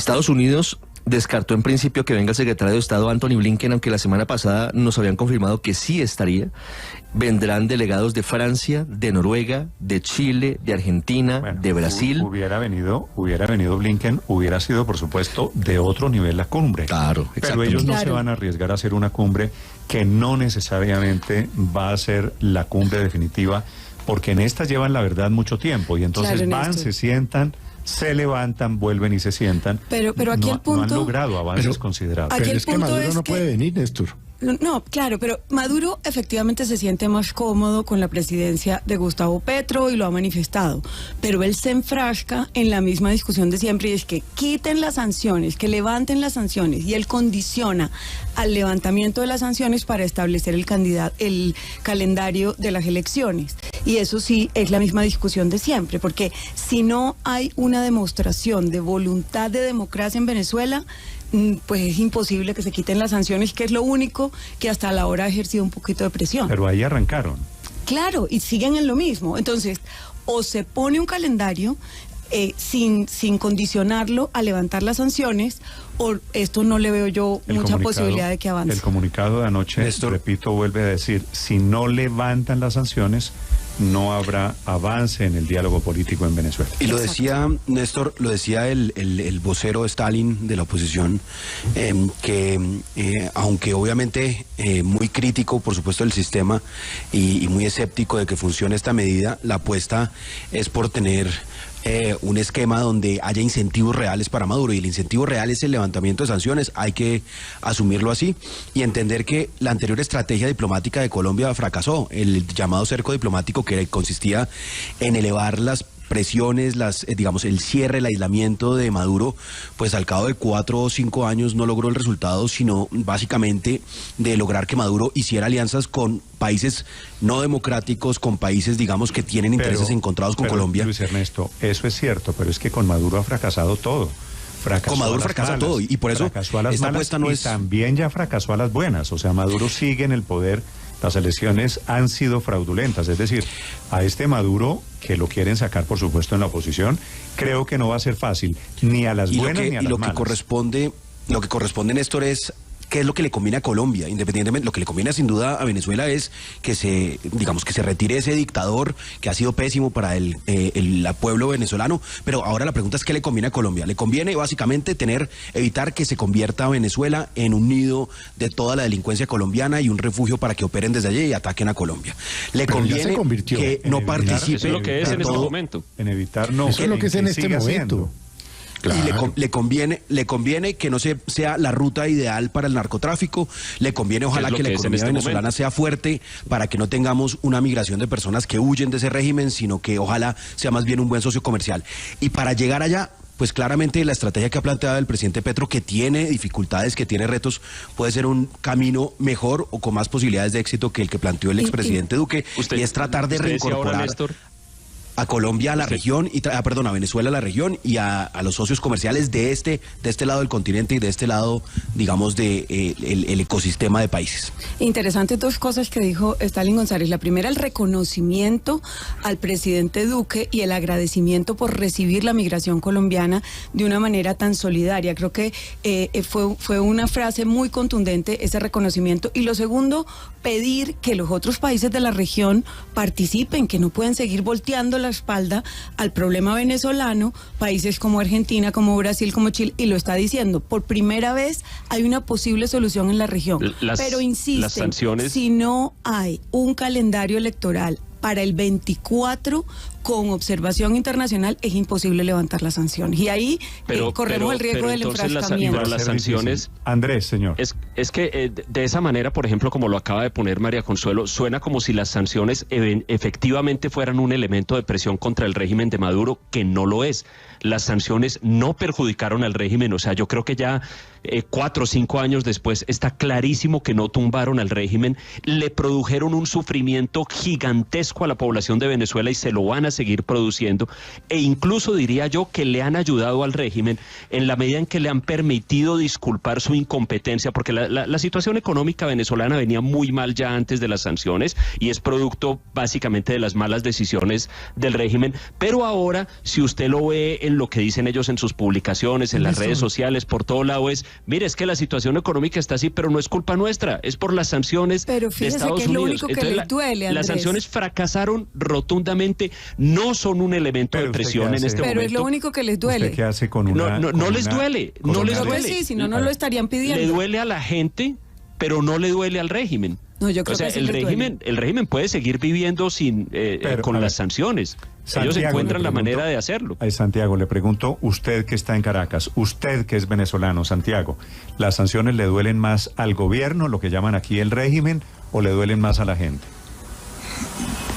Estados Unidos descartó en principio que venga el secretario de Estado Antony Blinken, aunque la semana pasada nos habían confirmado que sí estaría. Vendrán delegados de Francia, de Noruega, de Chile, de Argentina, de Brasil. Hubiera venido Blinken, hubiera sido, por supuesto, de otro nivel la cumbre. Claro, pero ellos no se van a arriesgar a hacer una cumbre que no necesariamente va a ser la cumbre definitiva, porque en esta llevan, la verdad, mucho tiempo, y entonces van, se sientan, se levantan, vuelven y se sientan. Pero aquí el punto... No han logrado avances considerables. Pero es que Maduro no puede venir, Néstor. No, claro, pero Maduro efectivamente se siente más cómodo con la presidencia de Gustavo Petro y lo ha manifestado, pero él se enfrasca en la misma discusión de siempre, y es que quiten las sanciones, que levanten las sanciones, y él condiciona al levantamiento de las sanciones para establecer el calendario de las elecciones. Y eso sí es la misma discusión de siempre, porque si no hay una demostración de voluntad de democracia en Venezuela, pues es imposible que se quiten las sanciones, que es lo único que hasta la hora ha ejercido un poquito de presión. Pero ahí arrancaron. Claro, y siguen en lo mismo. Entonces, o se pone un calendario sin condicionarlo a levantar las sanciones, o esto no le veo yo mucha posibilidad de que avance. El comunicado de anoche, repito, vuelve a decir, si no levantan las sanciones, no habrá avance en el diálogo político en Venezuela. Y lo decía, Néstor, lo decía el vocero Stalin de la oposición, que aunque obviamente muy crítico, por supuesto, del sistema y muy escéptico de que funcione esta medida, la apuesta es por tener un esquema donde haya incentivos reales para Maduro, y el incentivo real es el levantamiento de sanciones. Hay que asumirlo así y entender que la anterior estrategia diplomática de Colombia fracasó, el llamado cerco diplomático, que consistía en elevar las presiones, digamos, el cierre, el aislamiento de Maduro, pues al cabo de 4 o 5 años no logró el resultado, sino básicamente de lograr que Maduro hiciera alianzas con países no democráticos, con países, digamos, que tienen intereses encontrados con Colombia. Luis Ernesto, eso es cierto, pero es que con Maduro ha fracasado todo. Con Maduro fracasa todo, y por eso esta apuesta no es... También ya fracasó a las buenas, o sea, Maduro sigue en el poder. Las elecciones han sido fraudulentas, es decir, a este Maduro, que lo quieren sacar, por supuesto, en la oposición, creo que no va a ser fácil, ni a las buenas ni a las malas. Lo que corresponde, Néstor, es qué es lo que le conviene a Colombia. Independientemente, lo que le conviene sin duda a Venezuela es que se retire ese dictador que ha sido pésimo para el pueblo venezolano, pero ahora la pregunta es qué le conviene a Colombia. Le conviene básicamente evitar que se convierta Venezuela en un nido de toda la delincuencia colombiana y un refugio para que operen desde allí y ataquen a Colombia. Le conviene que no participe. Eso es lo que es en este momento. En evitar no. Eso es lo que es en este momento. Claro. Y le conviene que no sea la ruta ideal para el narcotráfico. Le conviene, ojalá, que la economía venezolana sea fuerte para que no tengamos una migración de personas que huyen de ese régimen, sino que ojalá sea más bien un buen socio comercial. Y para llegar allá, pues claramente la estrategia que ha planteado el presidente Petro, que tiene dificultades, que tiene retos, puede ser un camino mejor o con más posibilidades de éxito que el que planteó el expresidente Duque, y es tratar de reincorporar a Colombia a la región, a Venezuela a la región, y a los socios comerciales de este lado del continente y de este lado, digamos, el ecosistema de países. Interesante dos cosas que dijo Stalin González. La primera, el reconocimiento al presidente Duque y el agradecimiento por recibir la migración colombiana de una manera tan solidaria. Creo que fue una frase muy contundente, ese reconocimiento. Y lo segundo, pedir que los otros países de la región participen, que no pueden seguir volteando la espalda al problema venezolano, países como Argentina, como Brasil, como Chile, y lo está diciendo, por primera vez hay una posible solución en la región. Pero insiste, las sanciones... si no hay un calendario electoral para el 24 con observación internacional, es imposible levantar las sanciones. Y ahí corremos el riesgo del enfrascamiento. Las sanciones, Andrés, señor. Es que de esa manera, por ejemplo, como lo acaba de poner María Consuelo, suena como si las sanciones efectivamente fueran un elemento de presión contra el régimen de Maduro, que no lo es. Las sanciones no perjudicaron al régimen, o sea, yo creo que ya 4 o 5 años después está clarísimo que no tumbaron al régimen, le produjeron un sufrimiento gigantesco riesgo a la población de Venezuela y se lo van a seguir produciendo, e incluso diría yo que le han ayudado al régimen en la medida en que le han permitido disculpar su incompetencia, porque la situación económica venezolana venía muy mal ya antes de las sanciones y es producto básicamente de las malas decisiones del régimen, pero ahora, si usted lo ve en lo que dicen ellos en sus publicaciones, en las redes sociales, por todo lado mire, es que la situación económica está así, pero no es culpa nuestra, es por las sanciones de Estados que es Unidos. lo único que entonces, les duele, Andrés. las sanciones fracasaron rotundamente, no son un elemento de presión en este momento. Pero es lo único que les duele. ¿Usted qué hace con una? No les duele, no les duele. Sí, si no, no lo estarían pidiendo. Le duele a la gente, pero no le duele al régimen. No, yo creo que sí el régimen puede seguir viviendo con las sanciones. Santiago, ellos encuentran la manera de hacerlo. Santiago, le pregunto, usted que está en Caracas, usted que es venezolano, Santiago, ¿las sanciones le duelen más al gobierno, lo que llaman aquí el régimen, o le duelen más a la gente?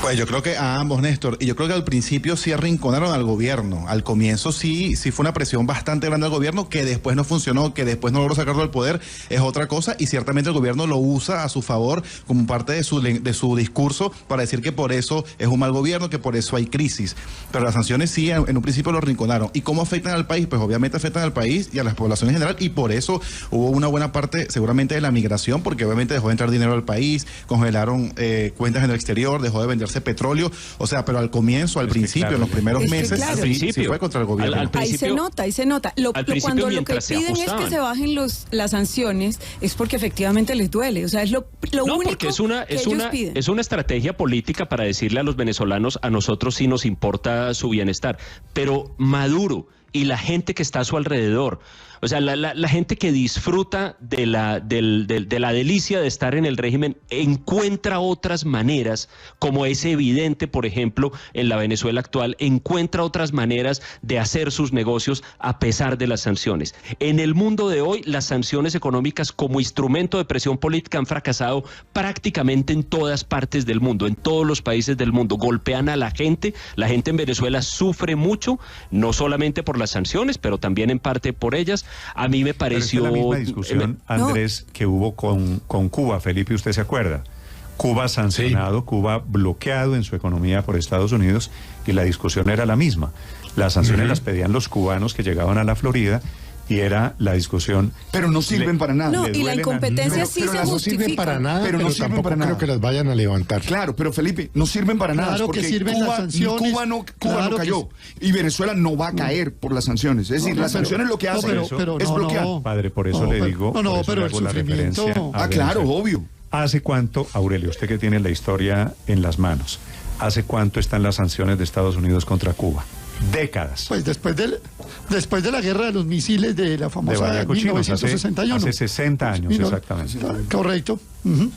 Pues yo creo que a ambos, Néstor, y yo creo que al principio sí arrinconaron al gobierno. Al comienzo sí fue una presión bastante grande al gobierno, que después no funcionó, que después no logró sacarlo del poder, es otra cosa, y ciertamente el gobierno lo usa a su favor como parte de su discurso para decir que por eso es un mal gobierno, que por eso hay crisis. Pero las sanciones sí en un principio lo arrinconaron. ¿Y cómo afectan al país? Pues obviamente afectan al país y a la población en general, y por eso hubo una buena parte seguramente de la migración, porque obviamente dejó de entrar dinero al país, congelaron cuentas en el exterior, dejó de venderse petróleo, o sea, pero al comienzo, al principio, claro, en los primeros meses, claro, sí fue contra el gobierno. Ahí se nota. Cuando lo que piden es que se bajen las sanciones, es porque efectivamente les duele, o sea, es lo único porque ellos piden. Es una estrategia política para decirle a los venezolanos, a nosotros sí nos importa su bienestar, pero Maduro y la gente que está a su alrededor, o sea, la gente que disfruta de la delicia de estar en el régimen, encuentra otras maneras, como es evidente, por ejemplo, en la Venezuela actual, encuentra otras maneras de hacer sus negocios a pesar de las sanciones. En el mundo de hoy, las sanciones económicas como instrumento de presión política han fracasado prácticamente en todas partes del mundo, en todos los países del mundo. Golpean a la gente en Venezuela sufre mucho, no solamente por las sanciones, pero también en parte por ellas. A mí me pareció... Pero es la misma discusión, Andrés, que hubo con Cuba. Felipe, ¿usted se acuerda? Cuba sancionado, sí. Cuba bloqueado en su economía por Estados Unidos, y la discusión era la misma. Las sanciones las pedían los cubanos que llegaban a la Florida, y era la discusión... Pero no sirven para nada. No, y la incompetencia sí se justifica. No sirven para nada, pero no sirven para nada. Creo que las vayan a levantar. Claro, pero Felipe, no sirven para nada. Claro que sirven las sanciones. Cuba no cayó. Y Venezuela no va a caer por las sanciones. Es decir, las sanciones lo que hacen es bloquear. Padre, por eso le digo... pero el sufrimiento... Claro, obvio. ¿Hace cuánto, Aurelio, usted que tiene la historia en las manos, hace cuánto están las sanciones de Estados Unidos contra Cuba? Décadas. Pues después de la guerra de los misiles de la famosa de 1961. Hace 60 años, exactamente. Correcto,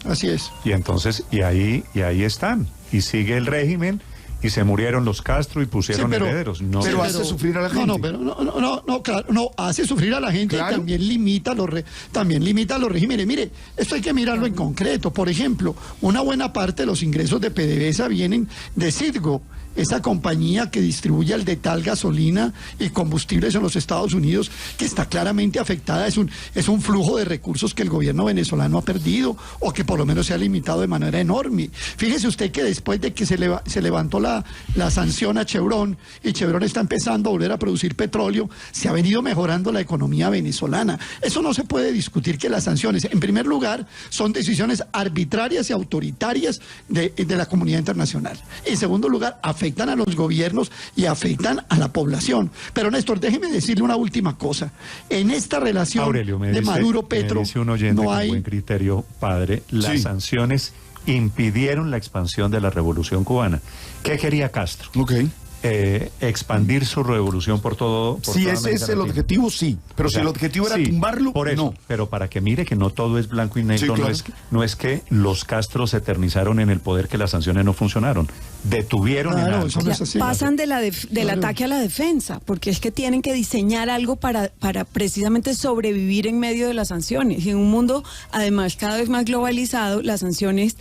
así es. Y entonces, y ahí están. Y sigue el régimen, y se murieron los Castro y pusieron herederos. Pero hace sufrir a la gente. No, hace sufrir a la gente, claro. Y también limita a los regímenes. Mire, esto hay que mirarlo en concreto. Por ejemplo, una buena parte de los ingresos de PDVSA vienen de Citgo, esa compañía que distribuye al Detal gasolina y combustibles en los Estados Unidos, que está claramente afectada. Es un flujo de recursos que el gobierno venezolano ha perdido, o que por lo menos se ha limitado de manera enorme. Fíjese usted que después de que se levantó la sanción a Chevron, y Chevron está empezando a volver a producir petróleo, se ha venido mejorando la economía venezolana. Eso no se puede discutir, que las sanciones, en primer lugar, son decisiones arbitrarias y autoritarias de la comunidad internacional. En segundo lugar, afectan a los gobiernos y afectan a la población. Pero Néstor, déjeme decirle una última cosa. En esta relación Aurelio, de Maduro-Petro, me dice un oyente no hay... con buen criterio, padre, las sanciones impidieron la expansión de la revolución cubana. ¿Qué quería Castro? Expandir su revolución por todo. Si ese es el objetivo, sí. Pero si el objetivo era tumbarlo, por eso, no. Pero para que mire que no todo es blanco y negro, claro. No es que los Castros se eternizaron en el poder, que las sanciones no funcionaron. Detuvieron en algo. Pasan del ataque a la defensa, porque es que tienen que diseñar algo para precisamente sobrevivir en medio de las sanciones. Y en un mundo, además, cada vez más globalizado, las sanciones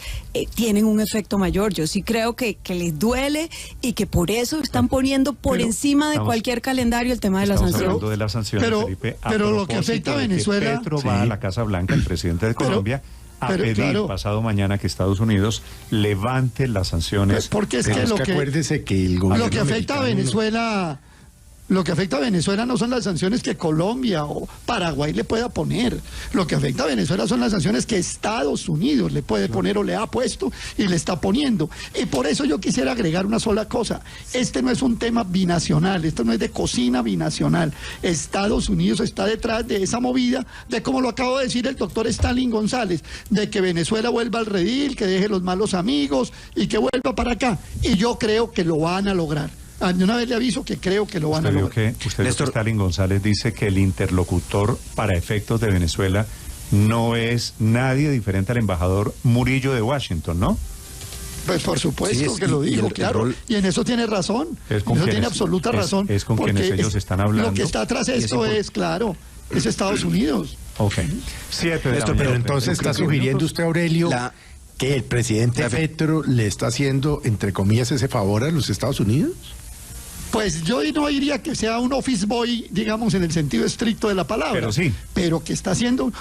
tienen un efecto mayor. Yo sí creo que les duele, y que por eso están poniendo por encima de cualquier calendario el tema de las sanciones. Hablando de las sanciones, Felipe, pero lo que afecta a Venezuela... Petro va a la Casa Blanca, el presidente de Colombia, a pedir pasado mañana que Estados Unidos levante las sanciones. Porque es que acuérdese que el gobierno lo que afecta a Venezuela... Lo que afecta a Venezuela no son las sanciones que Colombia o Paraguay le pueda poner. Lo que afecta a Venezuela son las sanciones que Estados Unidos le puede poner o le ha puesto y le está poniendo. Y por eso yo quisiera agregar una sola cosa. Este no es un tema binacional, esto no es de cocina binacional. Estados Unidos está detrás de esa movida, de como lo acabo de decir el doctor Stalin González, de que Venezuela vuelva al redil, que deje los malos amigos y que vuelva para acá. Y yo creo que lo van a lograr. De una vez le aviso que creo que lo van a lograr. Usted vio que Stalin González dice que el interlocutor para efectos de Venezuela no es nadie diferente al embajador Murillo de Washington, ¿no? Pues por supuesto que lo dijo, claro. Y en eso tiene razón. Eso tiene absoluta razón. Es con quienes ellos están hablando. Lo que está atrás de esto es, claro, es Estados Unidos. Ok. Pero entonces está sugiriendo usted, Aurelio, que el presidente Petro le está haciendo, entre comillas, ese favor a los Estados Unidos. Pues yo no diría que sea un office boy, digamos, en el sentido estricto de la palabra. Pero sí. Pero que está haciendo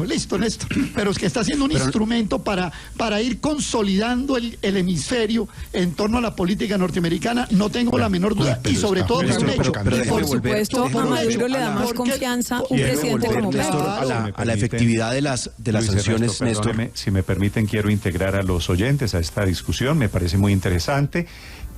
listo, Néstor. Pero es que está haciendo un instrumento para ir consolidando el hemisferio en torno a la política norteamericana. No tengo la menor duda. Y sobre todo, por supuesto, a Maduro le da más confianza un presidente como Petro. A la efectividad de las sanciones, Néstor. Si me permiten, quiero integrar a los oyentes a esta discusión. Me parece muy interesante.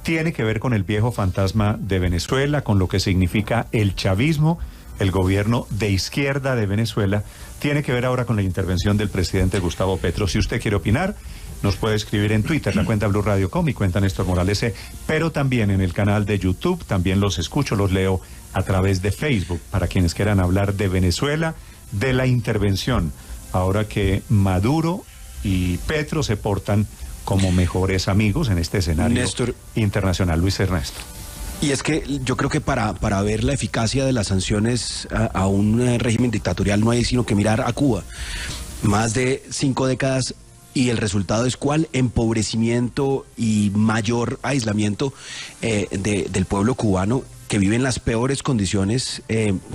Tiene que ver con el viejo fantasma de Venezuela, con lo que significa el chavismo, el gobierno de izquierda de Venezuela. Tiene que ver ahora con la intervención del presidente Gustavo Petro. Si usted quiere opinar, nos puede escribir en Twitter, la cuenta Blue Radio Com y cuenta Néstor Morales C, pero también en el canal de YouTube. También los escucho, los leo a través de Facebook, para quienes quieran hablar de Venezuela, de la intervención, ahora que Maduro y Petro se portan como mejores amigos en este escenario internacional. Luis Ernesto. Y es que yo creo que para ver la eficacia de las sanciones a un régimen dictatorial no hay sino que mirar a Cuba. Más de 5 décadas y el resultado es ¿cuál? Empobrecimiento y mayor aislamiento del pueblo cubano, que vive en las peores condiciones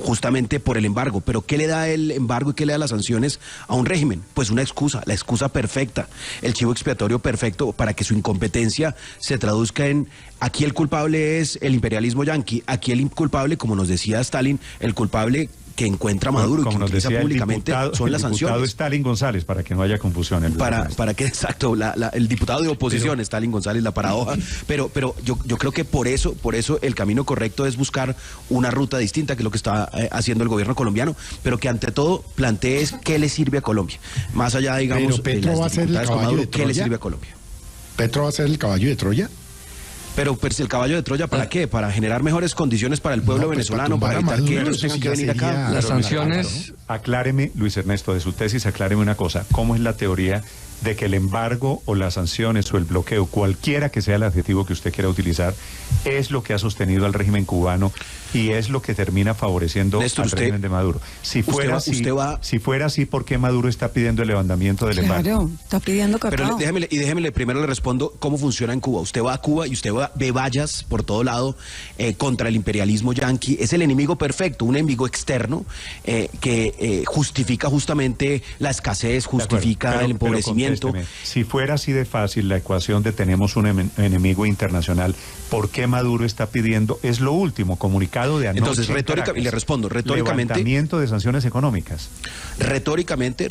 justamente por el embargo. Pero ¿qué le da el embargo y qué le da las sanciones a un régimen? Pues una excusa, la excusa perfecta, el chivo expiatorio perfecto para que su incompetencia se traduzca en aquí el culpable es el imperialismo yanqui, aquí el culpable, como nos decía Stalin, el culpable que encuentra Maduro, como y que utiliza públicamente son las sanciones. El diputado Stalin González, para que no haya confusión. Para que, exacto, el diputado de oposición, Stalin González, la paradoja, pero yo creo que por eso el camino correcto es buscar una ruta distinta, que es lo que está haciendo el gobierno colombiano, pero que ante todo plantees qué le sirve a Colombia. Más allá, digamos, de las dificultades con Maduro, ¿qué le sirve a Colombia? ¿Petro va a ser el caballo de Troya? Pero pues el caballo de Troya, ¿para qué? ¿Para generar mejores condiciones para el pueblo venezolano? ¿Para evitar que ellos tengan que venir acá? Las sanciones... Acláreme, Luis Ernesto, de su tesis, acláreme una cosa. ¿Cómo es la teoría de que el embargo o las sanciones o el bloqueo, cualquiera que sea el adjetivo que usted quiera utilizar, es lo que ha sostenido al régimen cubano y es lo que termina favoreciendo al régimen de Maduro? Si fuera así, ¿por qué Maduro está pidiendo el levantamiento del embargo? Claro, está pidiendo cacao. Pero déjeme primero le respondo cómo funciona en Cuba. Usted va a Cuba y usted ve vallas por todo lado contra el imperialismo yanqui. Es el enemigo perfecto, un enemigo externo que justifica justamente la escasez, justifica el empobrecimiento. Si fuera así de fácil la ecuación de tenemos un enemigo internacional, ¿por qué Maduro está pidiendo? Es lo último, comunicado de anoche. Entonces, y le respondo, retóricamente... Levantamiento de sanciones económicas. Retóricamente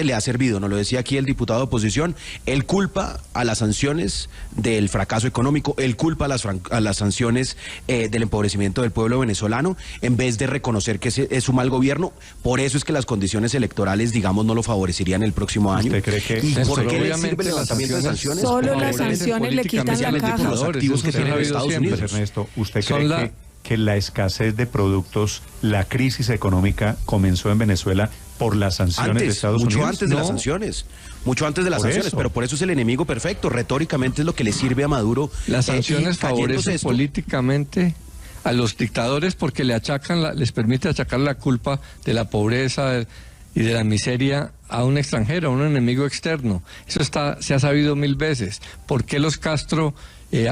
le ha servido, nos lo decía aquí el diputado de oposición, él culpa a las sanciones del fracaso económico, él culpa a las sanciones del empobrecimiento del pueblo venezolano, en vez de reconocer que es un mal gobierno. Por eso es que las condiciones electorales, digamos, no lo favorecerían el próximo año. ¿Usted cree que ¿Y por qué le sirve el levantamiento de sanciones? Solo las sanciones le quitan la caja. Por los activos que tienen Estados Unidos. Ernesto, ¿usted cree que la escasez de productos, la crisis económica comenzó en Venezuela por las sanciones de Estados Unidos? Mucho antes de las sanciones, pero por eso es el enemigo perfecto. Retóricamente es lo que le sirve a Maduro. Las sanciones favorecen políticamente a los dictadores porque les permite achacar la culpa de la pobreza y de la miseria a un extranjero, a un enemigo externo. Eso se ha sabido 1000 veces. ¿Por qué los Castro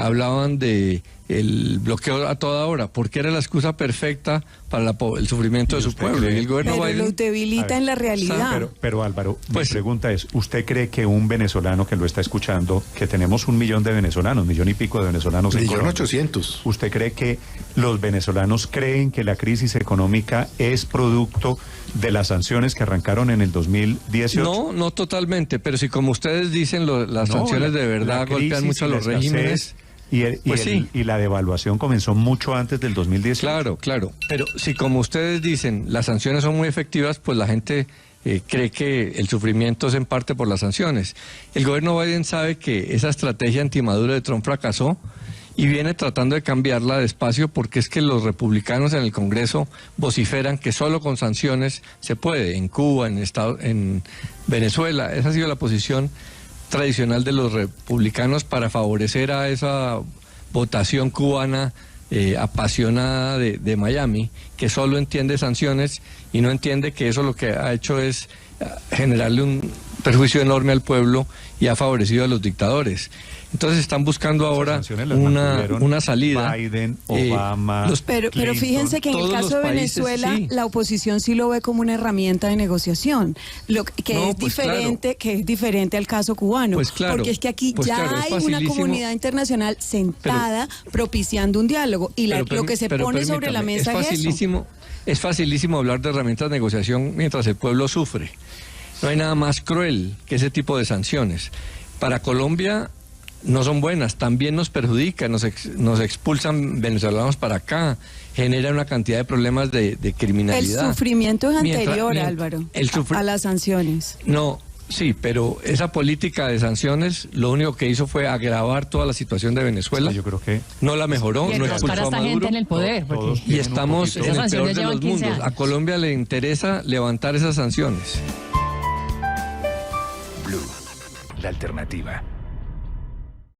hablaban de el bloqueo a toda hora, porque era la excusa perfecta para el sufrimiento de su pueblo. Y el gobierno pero Biden lo debilita en la realidad. Pero Álvaro, pues, mi pregunta es, ¿usted cree que un venezolano que lo está escuchando, que tenemos 1 millón de venezolanos, 1 millón y pico de venezolanos en Colombia, 1.800.000, ¿usted cree que los venezolanos creen que la crisis económica es producto de las sanciones que arrancaron en el 2018? No totalmente, pero si como ustedes dicen, las sanciones de verdad golpean mucho a los regímenes. Y la devaluación comenzó mucho antes del 2018. Claro, pero si como ustedes dicen, las sanciones son muy efectivas, pues la gente cree que el sufrimiento es en parte por las sanciones. El gobierno Biden sabe que esa estrategia antimaduro de Trump fracasó y viene tratando de cambiarla despacio, porque es que los republicanos en el Congreso vociferan que solo con sanciones se puede, en Cuba, en Venezuela. Esa ha sido la posición tradicional de los republicanos para favorecer a esa votación cubana apasionada de Miami, que solo entiende sanciones y no entiende que eso lo que ha hecho es generarle un perjuicio enorme al pueblo y ha favorecido a los dictadores. Entonces están buscando ahora una salida. Biden, Obama, pero fíjense que en el caso de Venezuela la oposición sí lo ve como una herramienta de negociación, es diferente al caso cubano, porque es que aquí hay una comunidad internacional sentada propiciando un diálogo y lo que se pone sobre la mesa es facilísimo hablar de herramientas de negociación mientras el pueblo sufre. No hay nada más cruel que ese tipo de sanciones. Para Colombia no son buenas, también nos perjudican, nos expulsan venezolanos para acá, genera una cantidad de problemas de criminalidad. El sufrimiento es anterior, Álvaro, a las sanciones. No, sí, pero esa política de sanciones lo único que hizo fue agravar toda la situación de Venezuela. Yo creo que no la mejoró, no expulsó a Maduro. Gente en el poder, y estamos en el peor de los mundos. A Colombia le interesa levantar esas sanciones. Blue, la alternativa.